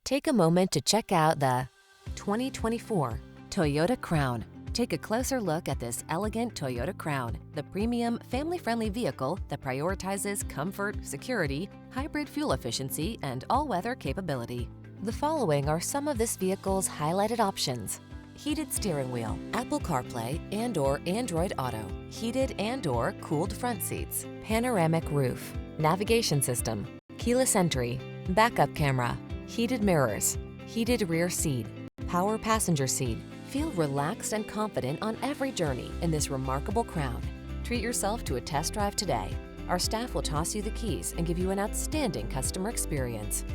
Take a moment to check out the 2024 Toyota Crown. Take a closer look at this elegant Toyota Crown, the premium, family-friendly vehicle that prioritizes comfort, security, hybrid fuel efficiency, and all-weather capability. The following are some of this vehicle's highlighted options: heated steering wheel, Apple CarPlay and/or Android Auto, heated and/or cooled front seats, panoramic roof, navigation system, keyless entry, backup camera, heated mirrors, heated rear seat, power passenger seat. Feel relaxed and confident on every journey in this remarkable Crown. Treat yourself to a test drive today. Our staff will toss you the keys and give you an outstanding customer experience.